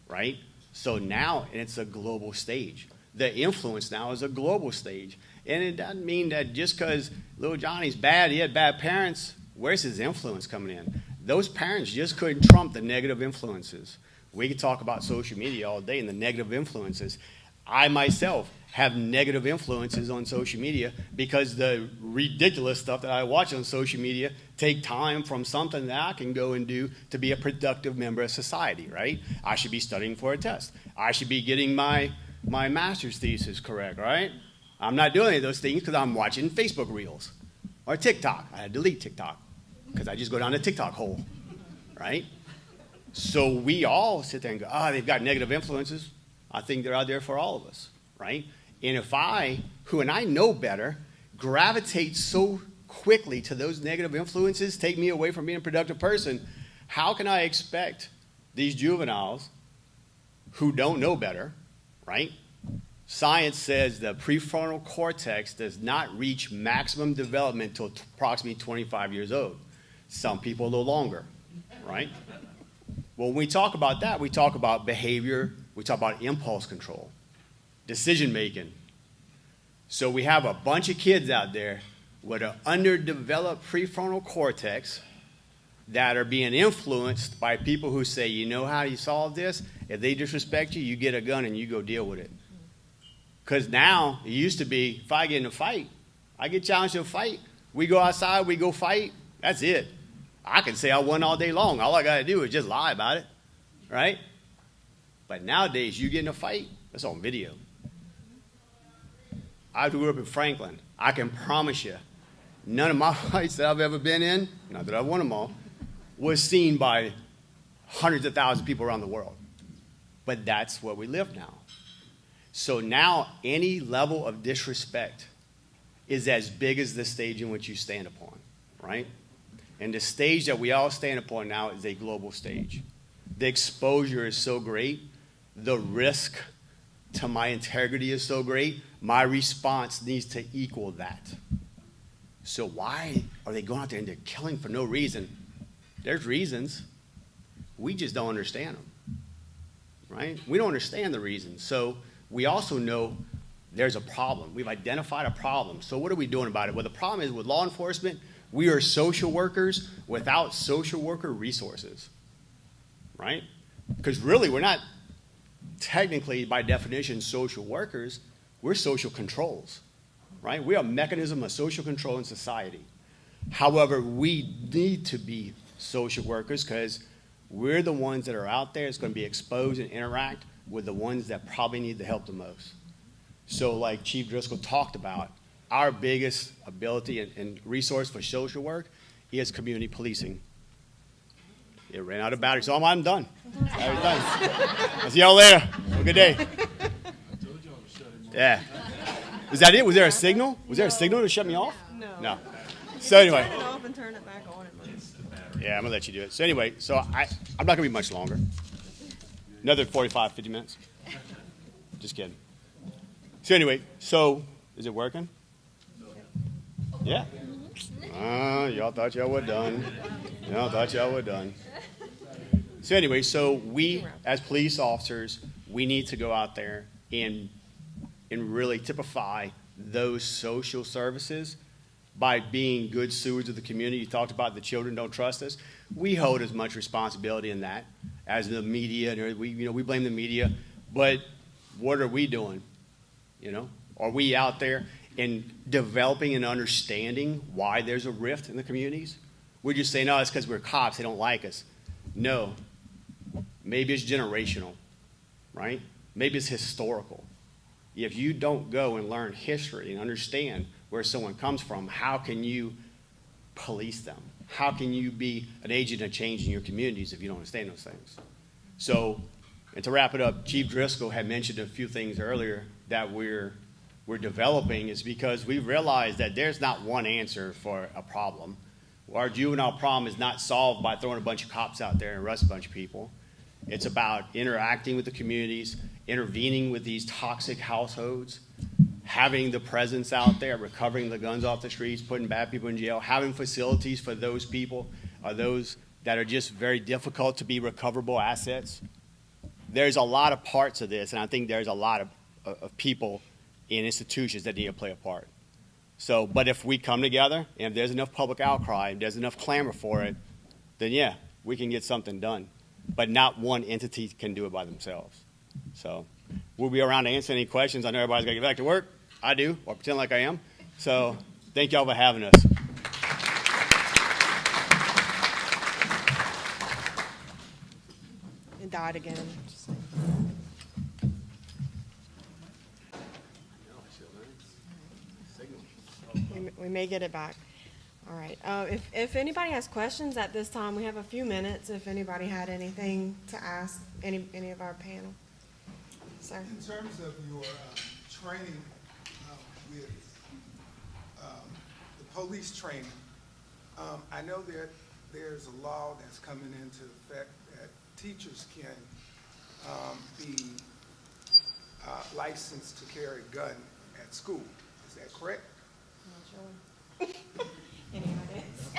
[SPEAKER 5] right? So now, and it's a global stage. The influence now is a global stage. And it doesn't mean that just because little Johnny's bad, he had bad parents, where's his influence coming in? Those parents just couldn't trump the negative influences. We could talk about social media all day and the negative influences. I myself have negative influences on social media because the ridiculous stuff that I watch on social media take time from something that I can go and do to be a productive member of society, right? I should be studying for a test. I should be getting my master's thesis correct, right? I'm not doing any of those things because I'm watching Facebook Reels or TikTok. I had to delete TikTok because I just go down the TikTok hole, right? So we all sit there and go, they've got negative influences. I think they're out there for all of us, right? And if I know better, gravitate so quickly to those negative influences, take me away from being a productive person, how can I expect these juveniles who don't know better, right? Science says the prefrontal cortex does not reach maximum development until approximately 25 years old. Some people a little longer, right? Well, when we talk about that, we talk about behavior, we talk about impulse control, decision making. So we have a bunch of kids out there with an underdeveloped prefrontal cortex that are being influenced by people who say, you know how you solve this? If they disrespect you, you get a gun and you go deal with it. Because now, it used to be, if I get in a fight, I get challenged to a fight, we go outside, we go fight, that's it. I can say I won all day long. All I got to do is just lie about it, right? But nowadays, you get in a fight, that's on video. I grew up in Franklin. I can promise you, none of my fights that I've ever been in, not that I've won them all, was seen by hundreds of thousands of people around the world. But that's where we live now. So now any level of disrespect is as big as the stage in which you stand upon, right? And the stage that we all stand upon now is a global stage. The exposure is so great. The risk to my integrity is so great. My response needs to equal that. So why are they going out there and they're killing for no reason? There's reasons. We just don't understand them, right? We don't understand the reasons. So we also know there's a problem. We've identified a problem. So what are we doing about it? Well, the problem is with law enforcement, we are social workers without social worker resources, right? Because really, we're not technically, by definition, social workers. We're social controls, right? We are a mechanism of social control in society. However, we need to be social workers because we're the ones that are out there that's going to be exposed and interact with the ones that probably need the help the most. So like Chief Driscoll talked about, our biggest ability and resource for social work is community policing. It ran out of batteries, so I'm done. I'm done. I'll see y'all later. Have a good day. Yeah. Is that it? Was there a signal? Was there a signal to shut me off? No. So anyway.
[SPEAKER 1] Turn it off and turn it back on.
[SPEAKER 5] Yeah, I'm going to let you do it. So anyway, so I'm not going to be much longer. Another 45, 50 minutes. Just kidding. So anyway, so is it working? Yeah. Y'all thought y'all were done. Y'all thought y'all were done. So anyway, so we, as police officers, we need to go out there and really typify those social services by being good stewards of the community. You talked about the children don't trust us. We hold as much responsibility in that as the media. And we blame the media, but what are we doing? Are we out there and developing and understanding why there's a rift in the communities? We're just saying, no, it's because we're cops, they don't like us. No. Maybe it's generational, right? Maybe it's historical. If you don't go and learn history and understand where someone comes from, how can you police them? How can you be an agent of change in your communities if you don't understand those things? So, and to wrap it up, Chief Driscoll had mentioned a few things earlier that we're developing is because we realize that there's not one answer for a problem. Our juvenile problem is not solved by throwing a bunch of cops out there and arrest a bunch of people. It's about interacting with the communities, intervening with these toxic households, having the presence out there, recovering the guns off the streets, putting bad people in jail, having facilities for those people or those that are just very difficult to be recoverable assets. There's a lot of parts of this, and I think there's a lot of people and institutions that need to play a part. So, but if we come together, and if there's enough public outcry, if there's enough clamor for it, then yeah, we can get something done. But not one entity can do it by themselves. So we'll be around to answer any questions. I know everybody's got to get back to work. I do, or pretend like I am. So thank y'all for having us.
[SPEAKER 1] It died again. We may get it back. All right. If anybody has questions at this time, we have a few minutes. If anybody had anything to ask any of our panel, sir.
[SPEAKER 6] In terms of your training with the police training, I know that there's a law that's coming into effect that teachers can be licensed to carry a gun at school. Is that correct?
[SPEAKER 1] I'm not sure. Any ideas?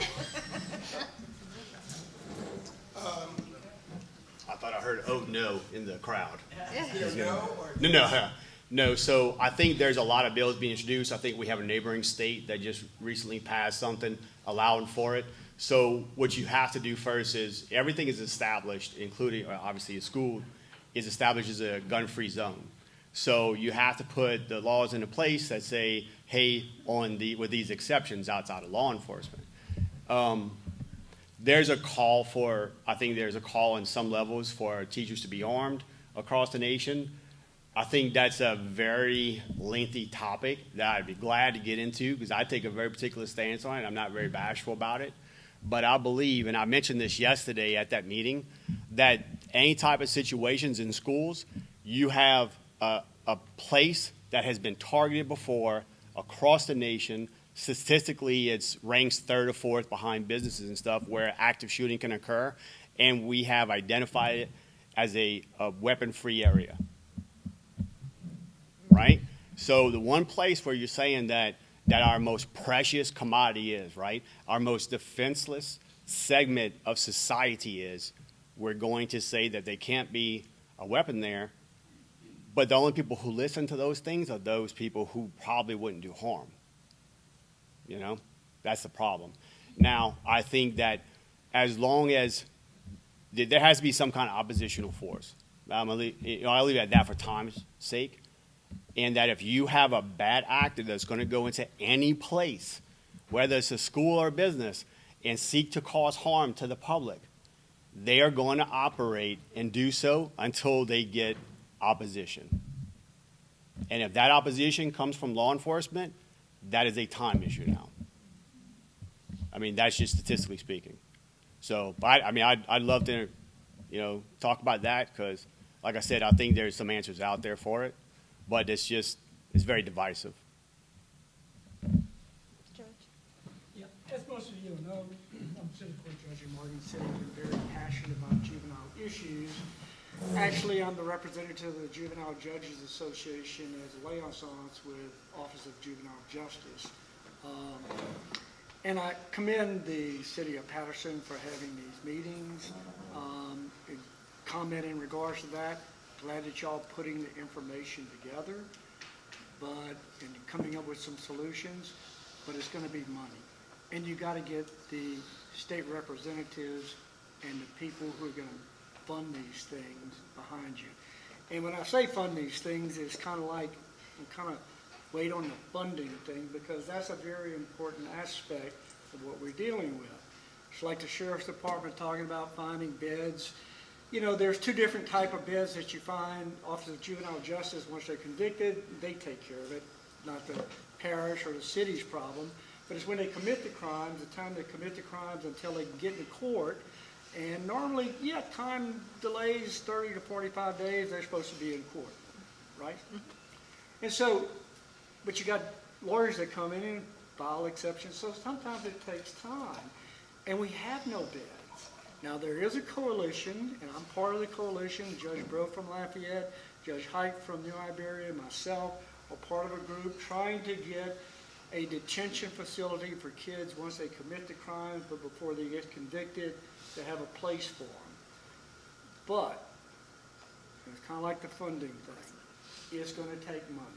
[SPEAKER 5] I thought I heard, oh no, in the crowd.
[SPEAKER 6] Is there no? Or
[SPEAKER 5] No. So I think there's a lot of bills being introduced. I think we have a neighboring state that just recently passed something allowing for it. So what you have to do first is everything is established, including obviously a school is established as a gun-free zone. So you have to put the laws into place that say, hey, with these exceptions outside of law enforcement. There's a call in some levels for teachers to be armed across the nation. I think that's a very lengthy topic that I'd be glad to get into because I take a very particular stance on it. I'm not very bashful about it. But I believe, and I mentioned this yesterday at that meeting, that any type of situations in schools, you have a place that has been targeted before across the nation. Statistically, it's ranks third or fourth behind businesses and stuff where active shooting can occur, and we have identified it as a weapon-free area, right? So the one place where you're saying that our most precious commodity is, right, our most defenseless segment of society is, we're going to say that they can't be a weapon there, but the only people who listen to those things are those people who probably wouldn't do harm. You know, that's the problem. Now, I think that as long as there has to be some kind of oppositional force, I'll leave it at that for time's sake, and that if you have a bad actor that's going to go into any place, whether it's a school or a business, and seek to cause harm to the public, they are going to operate and do so until they get opposition. And if that opposition comes from law enforcement, that is a time issue now. I mean, that's just statistically speaking. So, but I'd love to, talk about that because, like I said, I think there's some answers out there for it, but it's very divisive.
[SPEAKER 1] Judge.
[SPEAKER 7] Yeah, as most of you know, I'm City Court Judge Martin City. I'm very passionate about juvenile issues. Actually, I'm the representative of the Juvenile Judges Association as liaisons with Office of Juvenile Justice. And I commend the city of Patterson for having these meetings. Comment in regards to that. Glad that y'all putting the information together, and coming up with some solutions, but it's gonna be money. And you gotta get the state representatives and the people who are gonna fund these things behind you. And when I say fund these things, it's kind of like, I'm kind of wait on the funding thing, because that's a very important aspect of what we're dealing with. It's like the sheriff's department talking about finding beds. You know, there's two different type of beds that you find. Office of Juvenile Justice, once they're convicted, they take care of it, not the parish or the city's problem. But it's when they commit the crimes, the time they commit the crimes until they get into court. And normally, yeah, time delays 30 to 45 days, they're supposed to be in court, right? And so, but you got lawyers that come in and file exceptions, so sometimes it takes time. And we have no beds. Now, there is a coalition, and I'm part of the coalition. Judge Bro from Lafayette, Judge Hite from New Iberia, and myself are part of a group trying to get a detention facility for kids once they commit the crimes, but before they get convicted, to have a place for them. But, it's kind of like the funding thing. It's going to take money.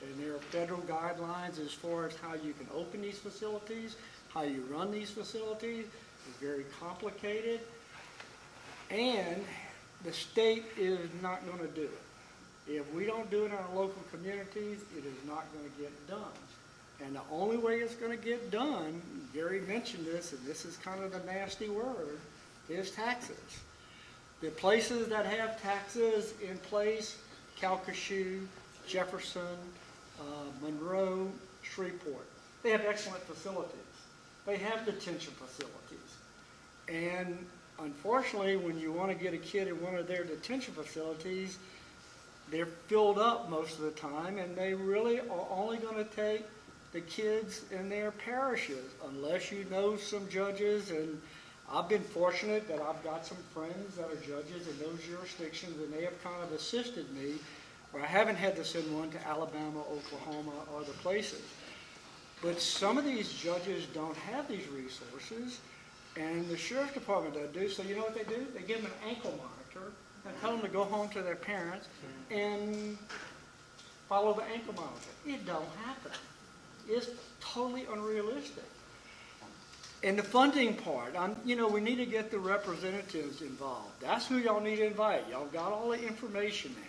[SPEAKER 7] And there are federal guidelines as far as how you can open these facilities, how you run these facilities. It's very complicated. And the state is not going to do it. If we don't do it in our local communities, it is not going to get done. And the only way it's going to get done, Gary mentioned this, and this is kind of the nasty word, is taxes. The places that have taxes in place, Calcasieu, Jefferson, Monroe, Shreveport, they have excellent facilities. They have detention facilities. And unfortunately, when you want to get a kid in one of their detention facilities, they're filled up most of the time, and they really are only going to take the kids in their parishes, unless you know some judges. And I've been fortunate that I've got some friends that are judges in those jurisdictions, and they have kind of assisted me, where I haven't had to send one to Alabama, Oklahoma, or other places. But some of these judges don't have these resources, and the sheriff's department does do. So you know what they do? They give them an ankle monitor and tell them to go home to their parents and follow the ankle monitor. It don't happen. It's totally unrealistic. And the funding part, we need to get the representatives involved. That's who y'all need to invite. Y'all got all the information now.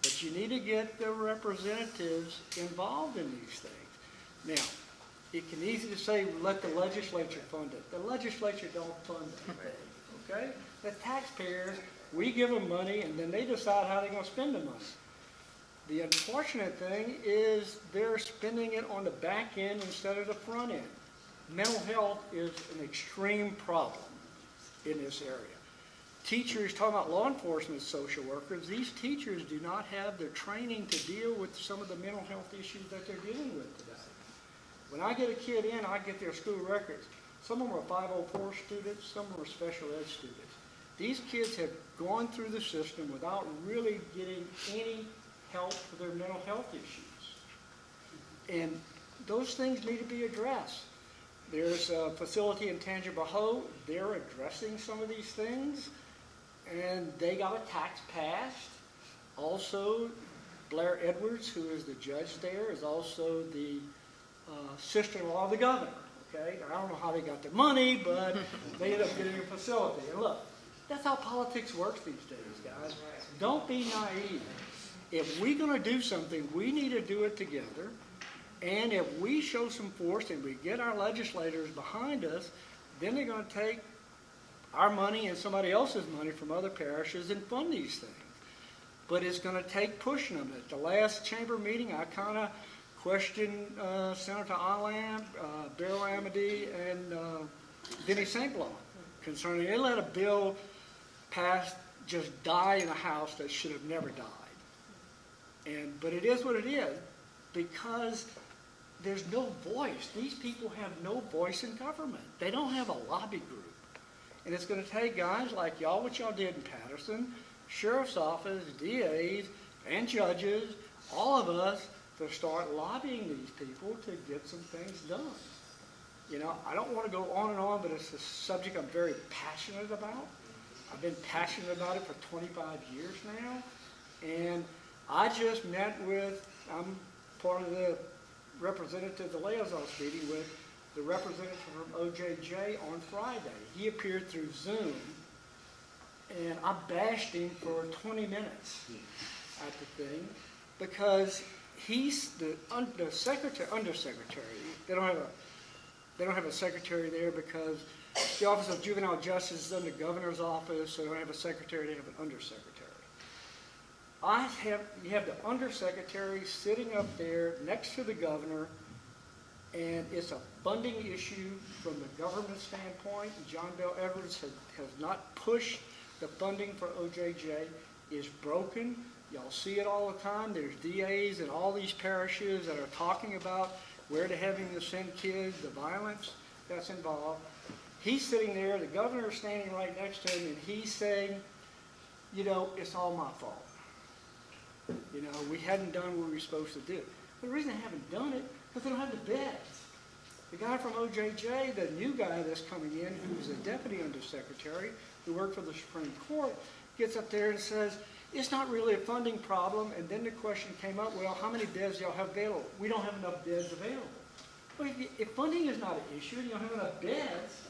[SPEAKER 7] But you need to get the representatives involved in these things. Now, it can easily say, let the legislature fund it. The legislature don't fund it, okay? The taxpayers, we give them money, and then they decide how they're going to spend the money. The unfortunate thing is they're spending it on the back end instead of the front end. Mental health is an extreme problem in this area. Teachers, talking about law enforcement social workers, these teachers do not have the training to deal with some of the mental health issues that they're dealing with today. When I get a kid in, I get their school records. Some of them are 504 students, some of them are special ed students. These kids have gone through the system without really getting any help for their mental health issues. And those things need to be addressed. There's a facility in Tangipahoa. They're addressing some of these things, and they got a tax passed. Also, Blair Edwards, who is the judge there, is also the sister-in-law of the governor. Okay, I don't know how they got the money, but they ended up getting a facility. And look, that's how politics works these days, guys. Don't be naive. If we're going to do something, we need to do it together. And if we show some force and we get our legislators behind us, then they're going to take our money and somebody else's money from other parishes and fund these things. But it's going to take pushing them. At the last chamber meeting, I kind of questioned Senator Allam, Beryl Amity, and Denny St. Blanc concerning they let a bill pass just die in a house that should have never died. But it is what it is, because there's no voice. These people have no voice in government. They don't have a lobby group. And it's going to take guys like y'all, what y'all did in Patterson, sheriff's office, DAs, and judges, all of us, to start lobbying these people to get some things done. You know, I don't want to go on and on, but it's a subject I'm very passionate about. I've been passionate about it for 25 years now. And I just met with, I'm part of the representative, the liaison meeting with the representative from OJJ on Friday. He appeared through Zoom, and I bashed him for 20 minutes at the thing because he's the undersecretary. They don't have a secretary there because the Office of Juvenile Justice is in the governor's office, so they don't have a secretary, they have an undersecretary. You have the undersecretary sitting up there next to the governor, and it's a funding issue from the government standpoint. John Bell Edwards has not pushed the funding for OJJ. It's broken. Y'all see it all the time. There's DAs in all these parishes that are talking about where they're having to send kids, the violence that's involved. He's sitting there, the governor's standing right next to him, and he's saying, you know, it's all my fault. You know, we hadn't done what we were supposed to do. But the reason they haven't done it, because they don't have the beds. The guy from OJJ, the new guy that's coming in, who's a deputy undersecretary, who worked for the Supreme Court, gets up there and says, it's not really a funding problem. And then the question came up, well, how many beds do y'all have available? We don't have enough beds available. Well, if funding is not an issue and you don't have enough beds,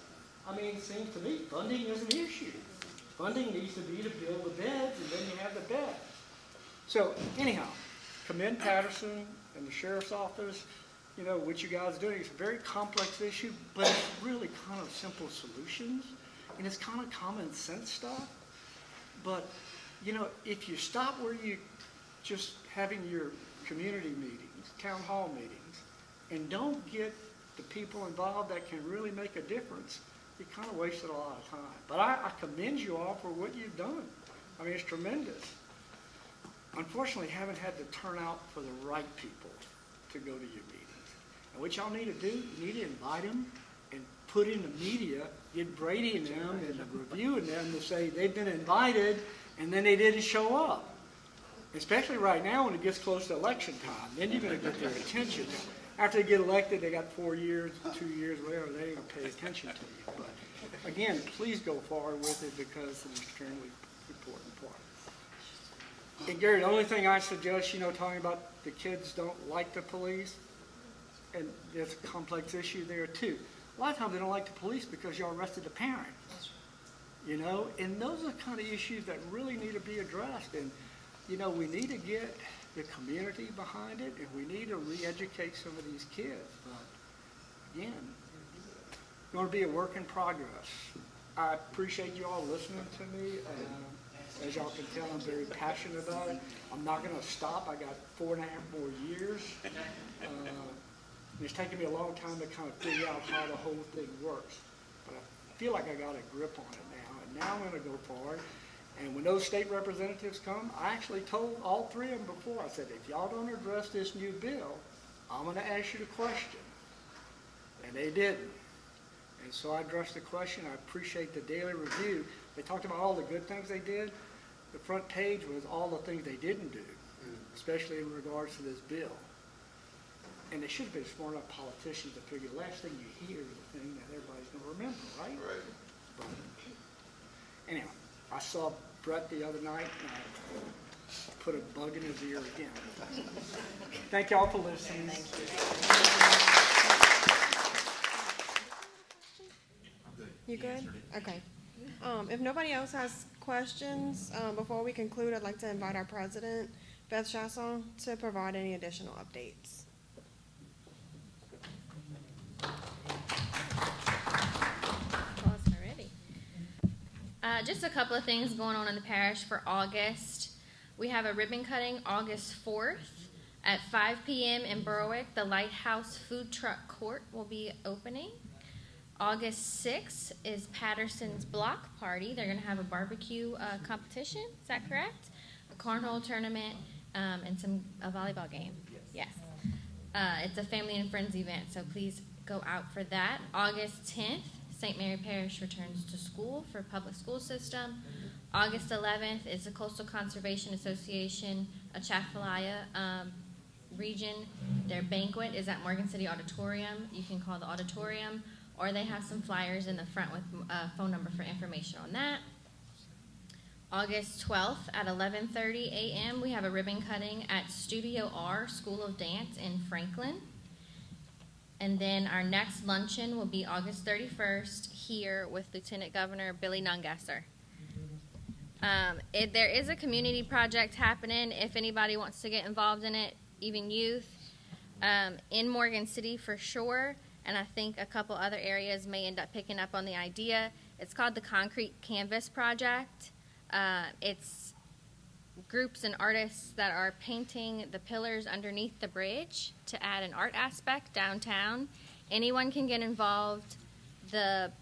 [SPEAKER 7] I mean, it seems to me funding is an issue. Funding needs to be to build the beds, and then you have the beds. So anyhow, commend Patterson and the sheriff's office, you know, what you guys are doing. It's a very complex issue, but it's really kind of simple solutions, and it's kind of common sense stuff. But, you know, if you stop where you just having your community meetings, town hall meetings, and don't get the people involved that can really make a difference, you kind of wasted a lot of time. But I commend you all for what you've done. I mean, it's tremendous. Unfortunately, haven't had the turnout for the right people to go to your meetings. And what y'all need to do, you need to invite them and put in the media, get Brady and them and the review and them to say they've been invited and then they didn't show up. Especially right now when it gets close to election time. Then you're going to get their attention. After they get elected, they got 4 years, 2 years, whatever, they ain't going to pay attention to you. But again, please go forward with it because it's an extremely important part. And Gary, the only thing I suggest, you know, talking about the kids don't like the police, and there's a complex issue there too. A lot of times they don't like the police because y'all arrested the parent. You know, and those are the kind of issues that really need to be addressed. And, you know, we need to get the community behind it, and we need to re-educate some of these kids. But, again, it's going to be a work in progress. I appreciate you all listening to me. As y'all can tell, I'm very passionate about it. I'm not going to stop. I got 4.5 more years. It's taken me a long time to kind of figure out how the whole thing works. But I feel like I got a grip on it now. And now I'm going to go forward. And when those state representatives come, I actually told all 3 of them before. I said, if y'all don't address this new bill, I'm going to ask you the question. And they didn't. And so I addressed the question. I appreciate the daily review. They talked about all the good things they did. The front page was all the things they didn't do, especially in regards to this bill. And they should have been smart enough politicians to figure the last thing you hear is the thing that everybody's going to remember, right? Right. But anyhow, I saw Brett the other night, and I put a bug in his ear again. Thank y'all for listening.
[SPEAKER 1] You good? Okay. If nobody else has questions, before we conclude, I'd like to invite our president, Beth Chasson, to provide any additional updates.
[SPEAKER 8] Already. Just a couple of things going on in the parish for August. We have a ribbon cutting August 4th at 5 p.m. in Berwick. The Lighthouse Food Truck Court will be opening. August 6th is Patterson's Block Party. They're going to have a barbecue competition. Is that correct? A cornhole tournament and a volleyball game. Yes. It's a family and friends event, so please go out for that. August 10th, St. Mary Parish returns to school for public school system. August 11th is the Coastal Conservation Association Atchafalaya region. Their banquet is at Morgan City Auditorium. You can call the auditorium, or they have some flyers in the front with a phone number for information on that. August 12th at 11:30 a.m., we have a ribbon cutting at Studio R School of Dance in Franklin. And then our next luncheon will be August 31st here with Lieutenant Governor Billy Nungesser. There is a community project happening if anybody wants to get involved in it, even youth, in Morgan City for sure, and I think a couple other areas may end up picking up on the idea. It's called the Concrete Canvas Project. It's groups and artists that are painting the pillars underneath the bridge to add an art aspect downtown. Anyone can get involved. The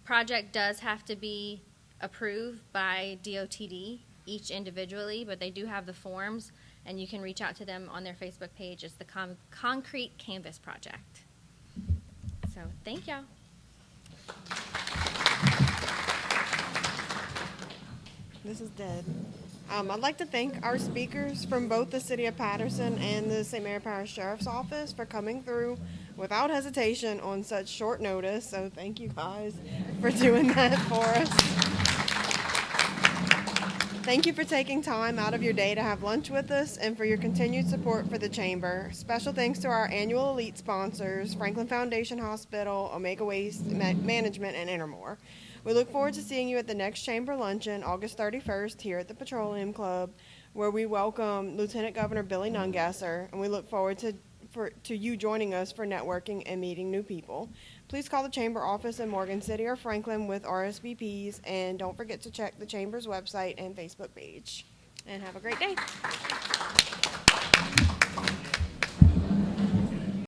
[SPEAKER 8] project does have to be approved by DOTD, each individually, but they do have the forms, and you can reach out to them on their Facebook page. It's the Concrete Canvas Project. So thank y'all.
[SPEAKER 1] This is dead. I'd like to thank our speakers from both the City of Patterson and the St. Mary Parish Sheriff's Office for coming through without hesitation on such short notice. So thank you guys for doing that for us. Thank you for taking time out of your day to have lunch with us and for your continued support for the Chamber. Special thanks to our annual elite sponsors, Franklin Foundation Hospital, Omega Waste Management, and Intermore. We look forward to seeing you at the next Chamber Luncheon, August 31st, here at the Petroleum Club, where we welcome Lieutenant Governor Billy Nungesser, and we look forward to you joining us for networking and meeting new people. Please call the Chamber office in Morgan City or Franklin with RSVPs, and don't forget to check the Chamber's website and Facebook page. And have a great day.